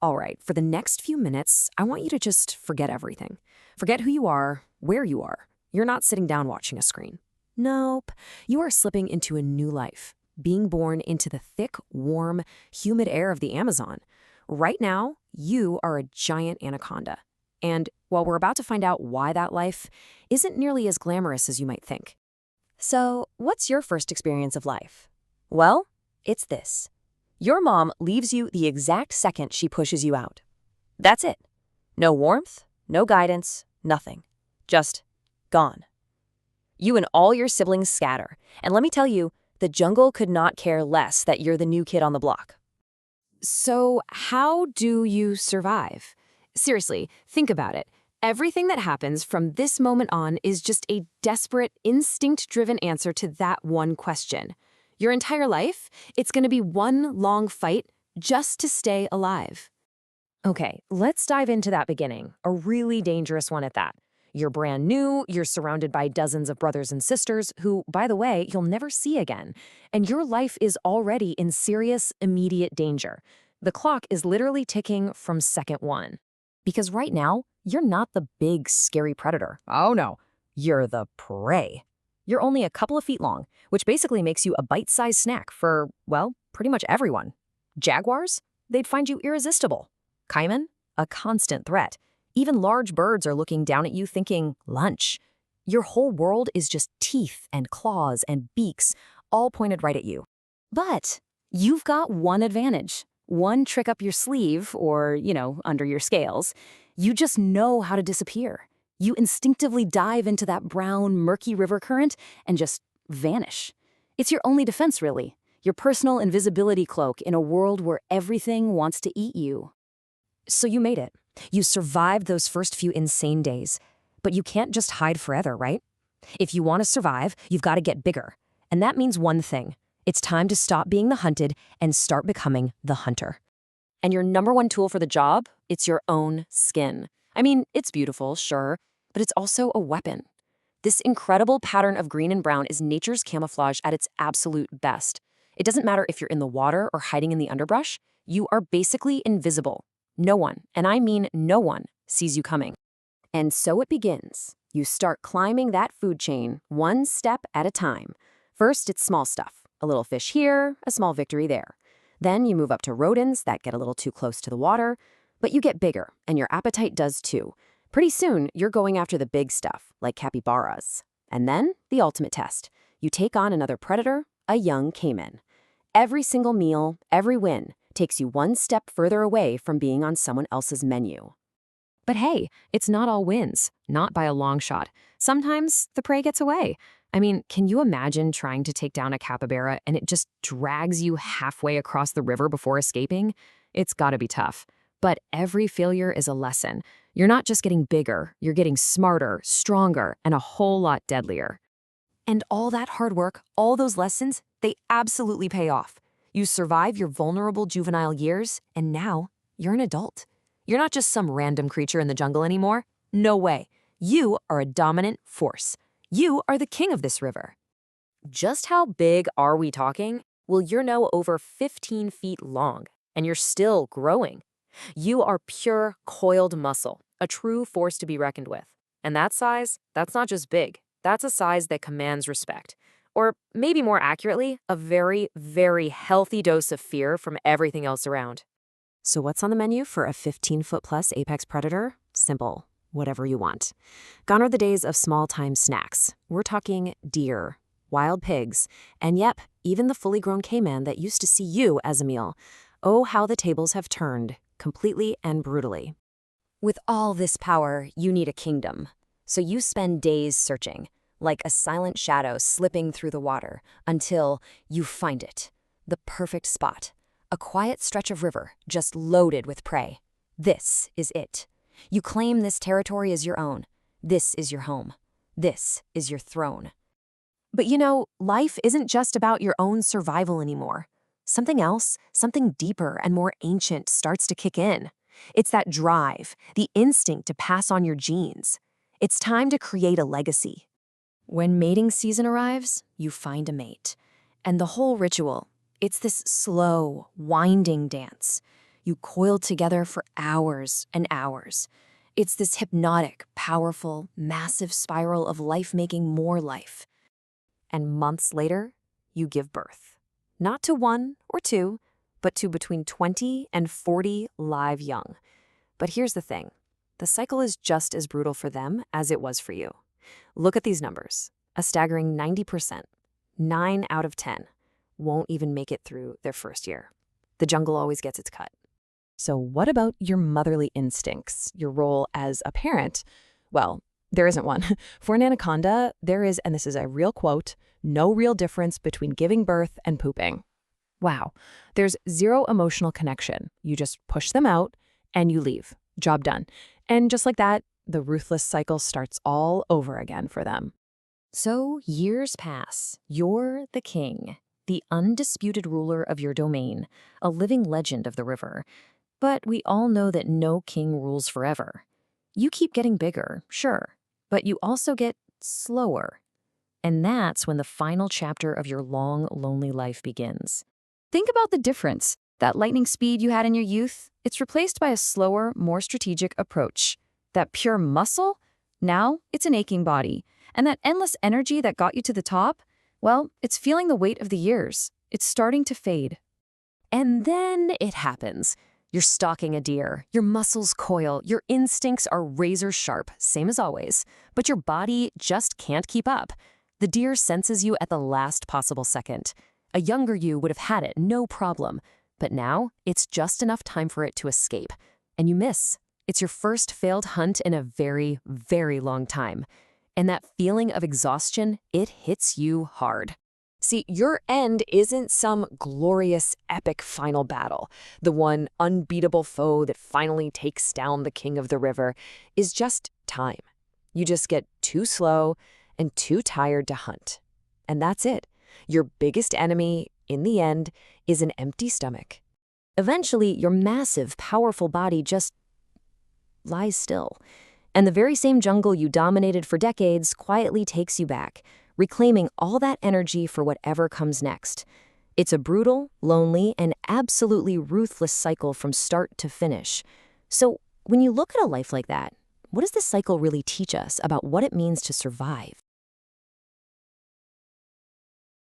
All right, for the next few minutes, I want you to just forget everything. Forget who you are, where you are. You're not sitting down watching a screen. Nope. You are slipping into a new life, being born into the thick, warm, humid air of the Amazon. Right now, you are a giant anaconda. And while we're about to find out why that life isn't nearly as glamorous as you might think. So, what's your first experience of life? Well, it's this. Your mom leaves you the exact second she pushes you out. That's it. No warmth, no guidance, nothing. Just gone. You and all your siblings scatter. And let me tell you, the jungle could not care less that you're the new kid on the block. So, how do you survive? Seriously, think about it. Everything that happens from this moment on is just a desperate, instinct-driven answer to that one question. Your entire life, it's going to be one long fight just to stay alive. Okay, let's dive into that beginning, a really dangerous one at that. You're brand new, you're surrounded by dozens of brothers and sisters who, by the way, you'll never see again. And your life is already in serious, immediate danger. The clock is literally ticking from second one. Because right now, you're not the big, scary predator. Oh no, you're the prey. You're only a couple of feet long, which basically makes you a bite-sized snack for, well, pretty much everyone. Jaguars? They'd find you irresistible. Caiman? A constant threat. Even large birds are looking down at you thinking, lunch. Your whole world is just teeth and claws and beaks, all pointed right at you. But you've got one advantage. One trick up your sleeve, or, under your scales. You just know how to disappear. You instinctively dive into that brown, murky river current and just vanish. It's your only defense, really. Your personal invisibility cloak in a world where everything wants to eat you. So you made it. You survived those first few insane days. But you can't just hide forever, right? If you want to survive, you've got to get bigger. And that means one thing. It's time to stop being the hunted and start becoming the hunter. And your number one tool for the job? It's your own skin. I mean, it's beautiful, sure, but it's also a weapon. This incredible pattern of green and brown is nature's camouflage at its absolute best. It doesn't matter if you're in the water or hiding in the underbrush, you are basically invisible. No one, and I mean no one, sees you coming. And so it begins. You start climbing that food chain, one step at a time. First, it's small stuff. A little fish here, a small victory there. Then you move up to rodents that get a little too close to the water, but you get bigger, and your appetite does too. Pretty soon, you're going after the big stuff, like capybaras. And then, the ultimate test. You take on another predator, a young caiman. Every single meal, every win, takes you one step further away from being on someone else's menu. But hey, it's not all wins, not by a long shot. Sometimes the prey gets away. I mean, can you imagine trying to take down a capybara and it just drags you halfway across the river before escaping? It's gotta be tough. But every failure is a lesson. You're not just getting bigger, you're getting smarter, stronger, and a whole lot deadlier. And all that hard work, all those lessons, they absolutely pay off. You survive your vulnerable juvenile years, and now you're an adult. You're not just some random creature in the jungle anymore. No way. You are a dominant force. You are the king of this river. Just how big are we talking? Well, you're now over 15 feet long, and you're still growing. You are pure, coiled muscle, a true force to be reckoned with. And that size, that's not just big. That's a size that commands respect. Or maybe more accurately, a very, very healthy dose of fear from everything else around. So what's on the menu for a 15-foot-plus apex predator? Simple. Whatever you want. Gone are the days of small-time snacks. We're talking deer, wild pigs, and yep, even the fully grown caiman that used to see you as a meal. Oh, how the tables have turned, completely and brutally. With all this power, you need a kingdom. So you spend days searching, like a silent shadow slipping through the water, until you find it. The perfect spot. A quiet stretch of river, just loaded with prey. This is it. You claim this territory as your own. This is your home. This is your throne. But life isn't just about your own survival anymore. Something else, something deeper and more ancient starts to kick in. It's that drive, the instinct to pass on your genes. It's time to create a legacy. When mating season arrives, you find a mate. And the whole ritual, it's this slow, winding dance. You coil together for hours and hours. It's this hypnotic, powerful, massive spiral of life making more life. And months later, you give birth. Not to one or two, but to between 20 and 40 live young. But here's the thing. The cycle is just as brutal for them as it was for you. Look at these numbers. A staggering 90%, 9 out of 10, won't even make it through their first year. The jungle always gets its cut. So what about your motherly instincts, your role as a parent? Well, there isn't one. For an anaconda, there is, and this is a real quote, no real difference between giving birth and pooping. Wow. There's zero emotional connection. You just push them out and you leave. Job done. And just like that, the ruthless cycle starts all over again for them. So years pass. You're the king, the undisputed ruler of your domain, a living legend of the river. But we all know that no king rules forever. You keep getting bigger, sure, but you also get slower. And that's when the final chapter of your long, lonely life begins. Think about the difference. That lightning speed you had in your youth, it's replaced by a slower, more strategic approach. That pure muscle, now it's an aching body. And that endless energy that got you to the top, well, it's feeling the weight of the years. It's starting to fade. And then it happens. You're stalking a deer, your muscles coil, your instincts are razor sharp, same as always, but your body just can't keep up. The deer senses you at the last possible second. A younger you would have had it, no problem. But now, it's just enough time for it to escape. And you miss. It's your first failed hunt in a very, very long time. And that feeling of exhaustion, it hits you hard. See, your end isn't some glorious, epic final battle. The one unbeatable foe that finally takes down the king of the river is just time. You just get too slow and too tired to hunt. And that's it. Your biggest enemy, in the end, is an empty stomach. Eventually, your massive, powerful body just lies still. And the very same jungle you dominated for decades quietly takes you back, reclaiming all that energy for whatever comes next. It's a brutal, lonely, and absolutely ruthless cycle from start to finish. So, when you look at a life like that, what does this cycle really teach us about what it means to survive?